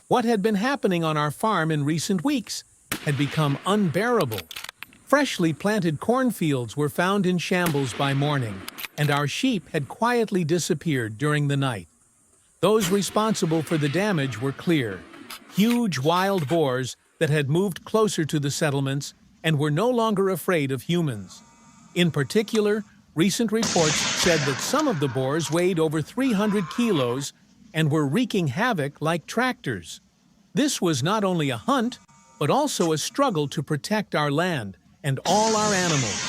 What had been happening on our farm in recent weeks had become unbearable. Freshly planted cornfields were found in shambles by morning, and our sheep had quietly disappeared during the night. Those responsible for the damage were clear: huge wild boars that had moved closer to the settlements and were no longer afraid of humans. In particular, recent reports said that some of the boars weighed over 300 kilos and were wreaking havoc like tractors. This was not only a hunt, but also a struggle to protect our land and all our animals.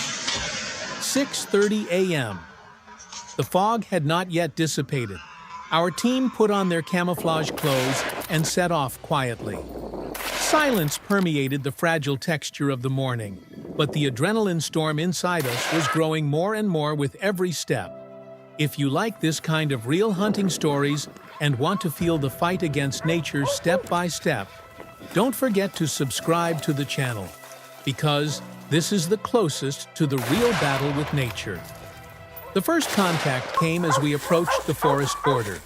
6:30 a.m. The fog had not yet dissipated. Our team put on their camouflage clothes and set off quietly. Silence permeated the fragile texture of the morning, but the adrenaline storm inside us was growing more and more with every step. If you like this kind of real hunting stories and want to feel the fight against nature step by step, don't forget to subscribe to the channel, because this is the closest to the real battle with nature. The first contact came as we approached the forest border.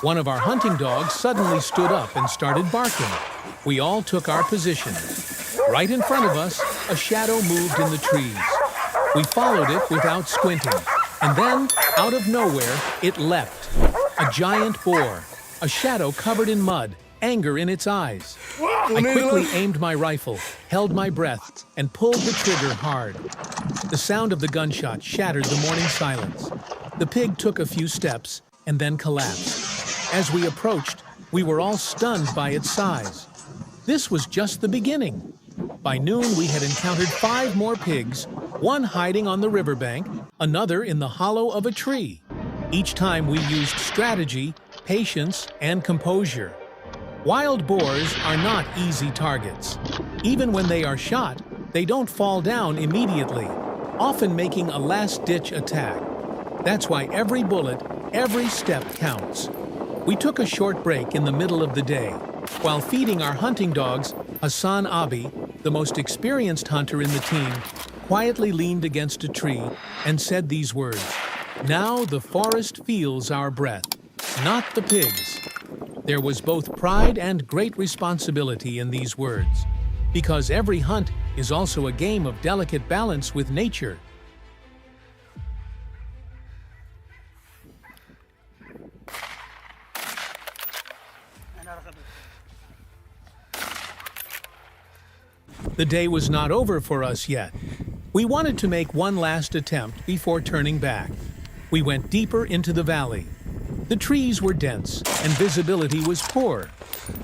One of our hunting dogs suddenly stood up and started barking. We all took our position. Right in front of us, a shadow moved in the trees. We followed it without squinting, and then, out of nowhere, it leapt. A giant boar, a shadow covered in mud, anger in its eyes. I quickly aimed my rifle, held my breath, and pulled the trigger hard. The sound of the gunshot shattered the morning silence. The pig took a few steps and then collapsed. As we approached, we were all stunned by its size. This was just the beginning. By noon, we had encountered 5 more pigs, one hiding on the riverbank, another in the hollow of a tree. Each time we used strategy, patience, and composure. Wild boars are not easy targets. Even when they are shot, they don't fall down immediately, often making a last-ditch attack. That's why every bullet, every step counts. We took a short break in the middle of the day. While feeding our hunting dogs, Hassan Abi, the most experienced hunter in the team, quietly leaned against a tree and said these words: "Now the forest feels our breath, not the pigs." There was both pride and great responsibility in these words, because every hunt is also a game of delicate balance with nature. The day was not over for us yet. We wanted to make one last attempt before turning back. We went deeper into the valley. The trees were dense and visibility was poor.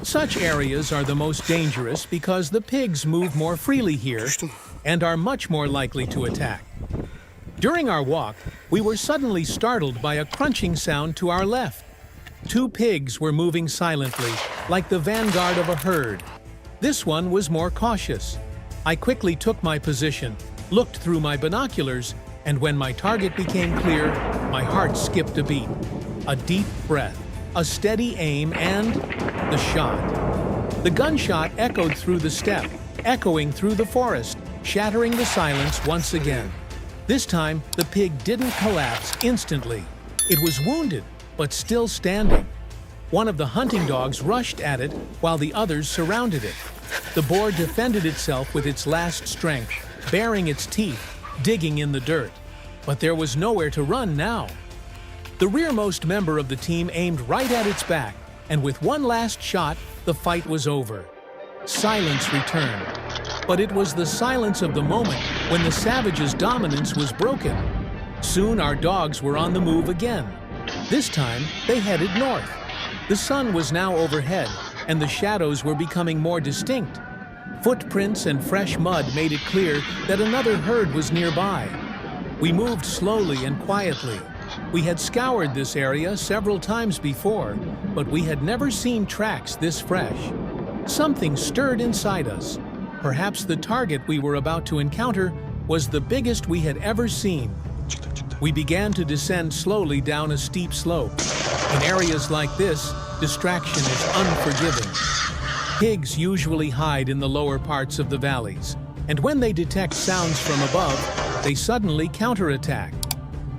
Such areas are the most dangerous because the pigs move more freely here and are much more likely to attack. During our walk, we were suddenly startled by a crunching sound to our left. 2 pigs were moving silently, like the vanguard of a herd. This one was more cautious. I quickly took my position, looked through my binoculars, and when my target became clear, my heart skipped a beat. A deep breath, a steady aim, and the shot. The gunshot echoed through the steppe, echoing through the forest, shattering the silence once again. This time, the pig didn't collapse instantly. It was wounded, but still standing. One of the hunting dogs rushed at it while the others surrounded it. The boar defended itself with its last strength, baring its teeth, digging in the dirt. But there was nowhere to run now. The rearmost member of the team aimed right at its back, and with one last shot, the fight was over. Silence returned. But it was the silence of the moment when the savage's dominance was broken. Soon our dogs were on the move again. This time, they headed north. The sun was now overhead, and the shadows were becoming more distinct. Footprints and fresh mud made it clear that another herd was nearby. We moved slowly and quietly. We had scoured this area several times before, but we had never seen tracks this fresh. Something stirred inside us. Perhaps the target we were about to encounter was the biggest we had ever seen. We began to descend slowly down a steep slope. In areas like this, distraction is unforgiving. Pigs usually hide in the lower parts of the valleys, and when they detect sounds from above, they suddenly counterattack.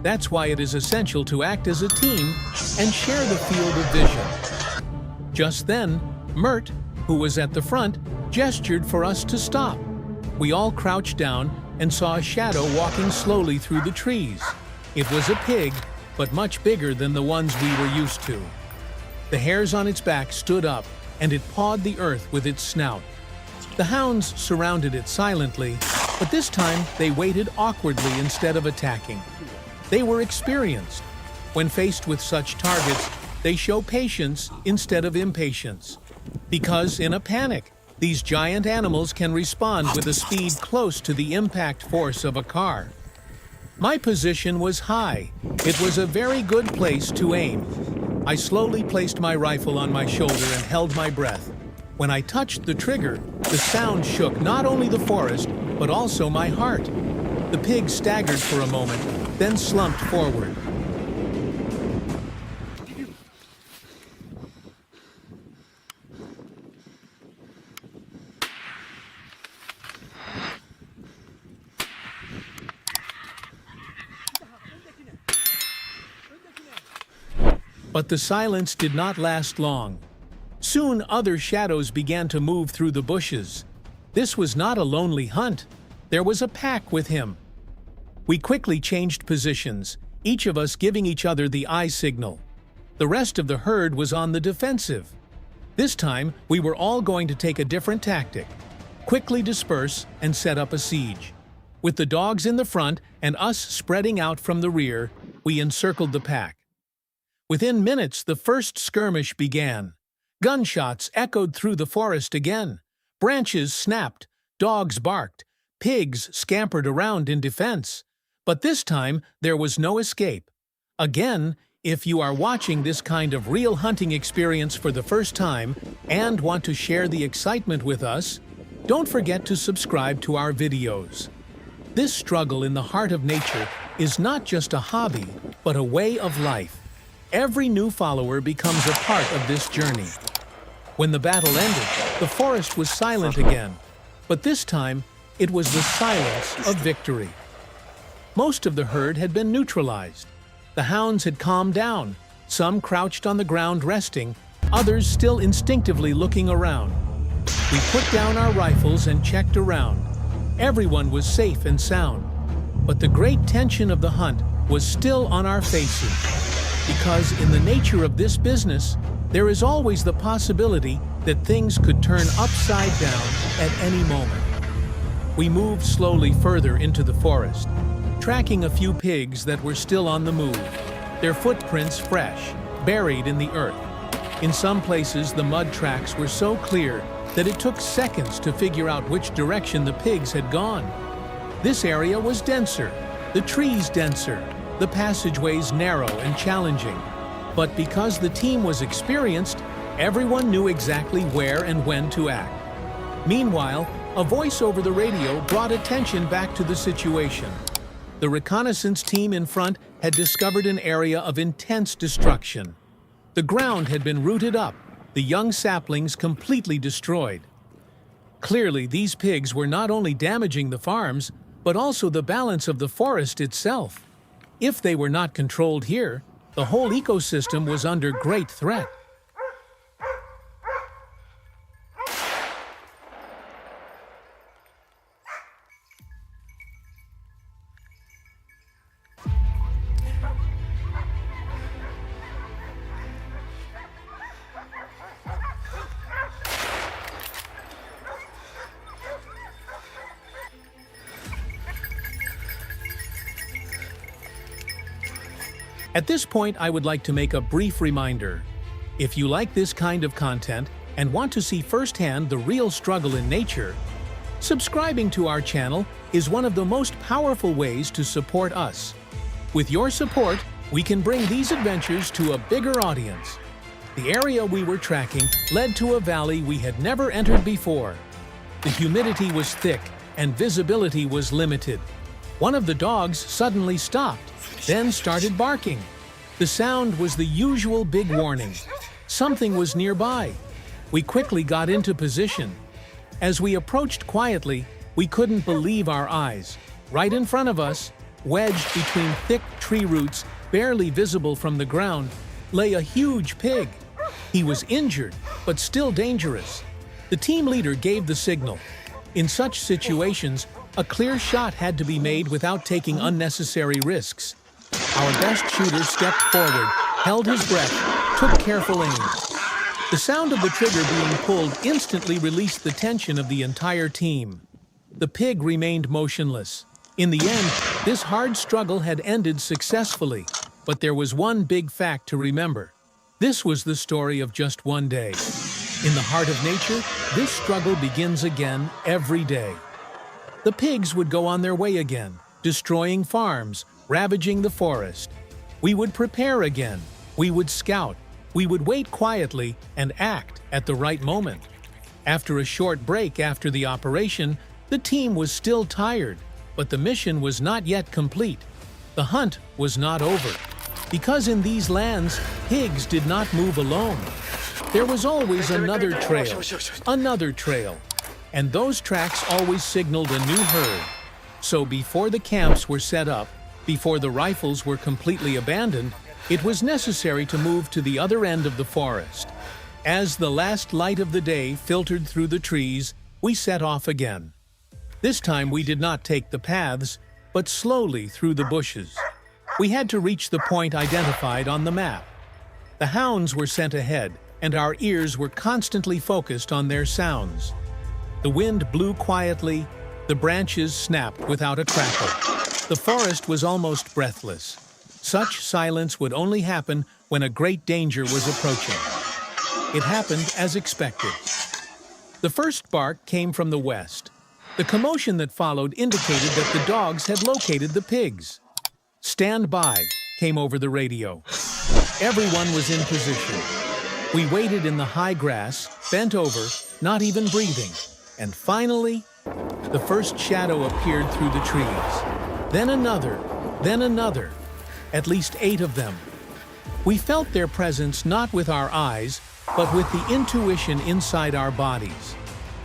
That's why it is essential to act as a team and share the field of vision. Just then, Mert, who was at the front, gestured for us to stop. We all crouched down and saw a shadow walking slowly through the trees. It was a pig, but much bigger than the ones we were used to. The hairs on its back stood up, and it pawed the earth with its snout. The hounds surrounded it silently, but this time they waited awkwardly instead of attacking. They were experienced. When faced with such targets, they show patience instead of impatience. Because in a panic, these giant animals can respond with a speed close to the impact force of a car. My position was high. It was a very good place to aim. I slowly placed my rifle on my shoulder and held my breath. When I touched the trigger, the sound shook not only the forest, but also my heart. The pig staggered for a moment, then slumped forward. But the silence did not last long. Soon other shadows began to move through the bushes. This was not a lonely hunt. There was a pack with him. We quickly changed positions, each of us giving each other the eye signal. The rest of the herd was on the defensive. This time, we were all going to take a different tactic: quickly disperse and set up a siege. With the dogs in the front and us spreading out from the rear, we encircled the pack. Within minutes, the first skirmish began. Gunshots echoed through the forest again. Branches snapped, dogs barked, pigs scampered around in defense. But this time, there was no escape. Again, if you are watching this kind of real hunting experience for the first time and want to share the excitement with us, don't forget to subscribe to our videos. This struggle in the heart of nature is not just a hobby, but a way of life. Every new follower becomes a part of this journey. When the battle ended, the forest was silent again, but this time it was the silence of victory. Most of the herd had been neutralized. The hounds had calmed down, some crouched on the ground resting, others still instinctively looking around. We put down our rifles and checked around. Everyone was safe and sound, but the great tension of the hunt was still on our faces. Because in the nature of this business, there is always the possibility that things could turn upside down at any moment. We moved slowly further into the forest, tracking a few pigs that were still on the move, their footprints fresh, buried in the earth. In some places, the mud tracks were so clear that it took seconds to figure out which direction the pigs had gone. This area was denser, the trees denser, the passageways narrow and challenging. But because the team was experienced, everyone knew exactly where and when to act. Meanwhile, a voice over the radio brought attention back to the situation. The reconnaissance team in front had discovered an area of intense destruction. The ground had been rooted up, the young saplings completely destroyed. Clearly, these pigs were not only damaging the farms, but also the balance of the forest itself. If they were not controlled here, the whole ecosystem was under great threat. At this point, I would like to make a brief reminder. If you like this kind of content and want to see firsthand the real struggle in nature, subscribing to our channel is one of the most powerful ways to support us. With your support, we can bring these adventures to a bigger audience. The area we were tracking led to a valley we had never entered before. The humidity was thick and visibility was limited. One of the dogs suddenly stopped, then started barking. The sound was the usual big warning. Something was nearby. We quickly got into position. As we approached quietly, we couldn't believe our eyes. Right in front of us, wedged between thick tree roots, barely visible from the ground, lay a huge pig. He was injured, but still dangerous. The team leader gave the signal. In such situations, a clear shot had to be made without taking unnecessary risks. Our best shooter stepped forward, held his breath, took careful aim. The sound of the trigger being pulled instantly released the tension of the entire team. The pig remained motionless. In the end, this hard struggle had ended successfully, but there was one big fact to remember. This was the story of just one day. In the heart of nature, this struggle begins again every day. The pigs would go on their way again, destroying farms, ravaging the forest. We would prepare again. We would scout. We would wait quietly and act at the right moment. After a short break after the operation, the team was still tired, but the mission was not yet complete. The hunt was not over. Because in these lands, pigs did not move alone. There was always another trail, and those tracks always signaled a new herd. So before the camps were set up, before the rifles were completely abandoned, it was necessary to move to the other end of the forest. As the last light of the day filtered through the trees, we set off again. This time we did not take the paths, but slowly through the bushes. We had to reach the point identified on the map. The hounds were sent ahead, and our ears were constantly focused on their sounds. The wind blew quietly, the branches snapped without a crackle. The forest was almost breathless. Such silence would only happen when a great danger was approaching. It happened as expected. The first bark came from the west. The commotion that followed indicated that the dogs had located the pigs. "Stand by," came over the radio. Everyone was in position. We waited in the high grass, bent over, not even breathing. And finally, the first shadow appeared through the trees. Then another, at least 8 of them. We felt their presence not with our eyes, but with the intuition inside our bodies.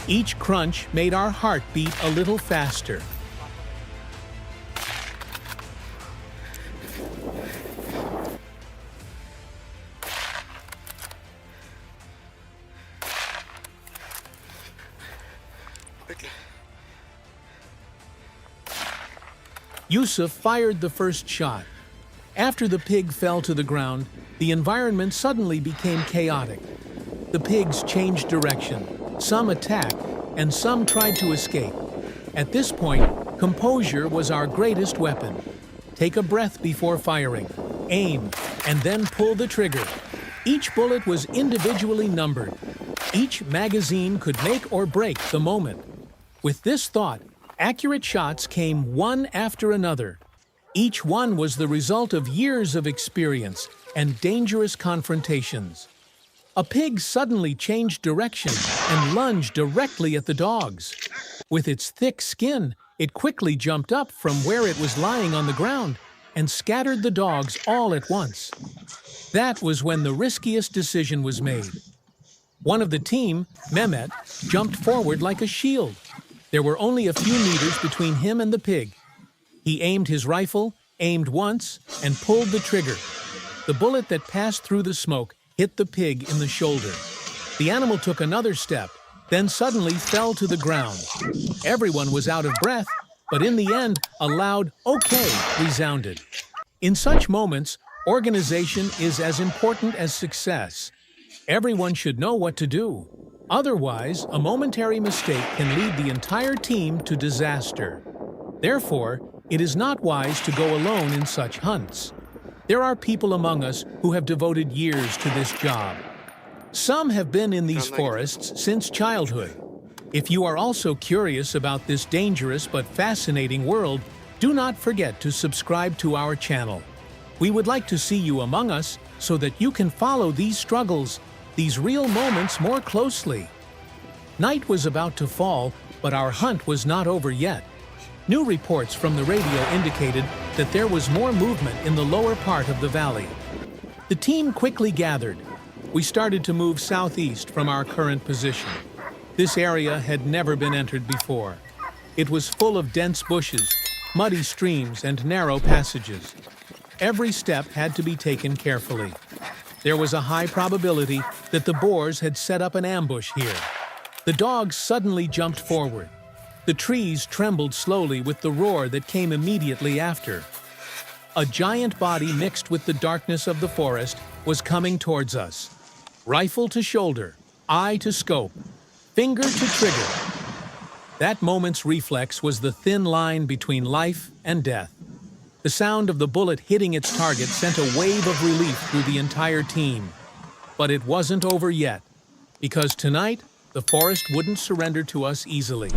Each crunch made our heart beat a little faster. Yusuf fired the first shot. After the pig fell to the ground, the environment suddenly became chaotic. The pigs changed direction. Some attacked, and some tried to escape. At this point, composure was our greatest weapon. Take a breath before firing, aim, and then pull the trigger. Each bullet was individually numbered. Each magazine could make or break the moment. With this thought, accurate shots came one after another. Each one was the result of years of experience and dangerous confrontations. A pig suddenly changed direction and lunged directly at the dogs. With its thick skin, it quickly jumped up from where it was lying on the ground and scattered the dogs all at once. That was when the riskiest decision was made. One of the team, Mehmet, jumped forward like a shield. There were only a few meters between him and the pig. He aimed his rifle, aimed once, and pulled the trigger. The bullet that passed through the smoke hit the pig in the shoulder. The animal took another step, then suddenly fell to the ground. Everyone was out of breath, but in the end, a loud "okay" resounded. In such moments, organization is as important as success. Everyone should know what to do. Otherwise, a momentary mistake can lead the entire team to disaster. Therefore, it is not wise to go alone in such hunts. There are people among us who have devoted years to this job. Some have been in these forests since childhood. If you are also curious about this dangerous but fascinating world, do not forget to subscribe to our channel. We would like to see you among us so that you can follow these struggles, these real moments more closely. Night was about to fall, but our hunt was not over yet. New reports from the radio indicated that there was more movement in the lower part of the valley. The team quickly gathered. We started to move southeast from our current position. This area had never been entered before. It was full of dense bushes, muddy streams, and narrow passages. Every step had to be taken carefully. There was a high probability that the boars had set up an ambush here. The dogs suddenly jumped forward. The trees trembled slowly with the roar that came immediately after. A giant body mixed with the darkness of the forest was coming towards us. Rifle to shoulder, eye to scope, finger to trigger. That moment's reflex was the thin line between life and death. The sound of the bullet hitting its target sent a wave of relief through the entire team. But it wasn't over yet, because tonight, the forest wouldn't surrender to us easily.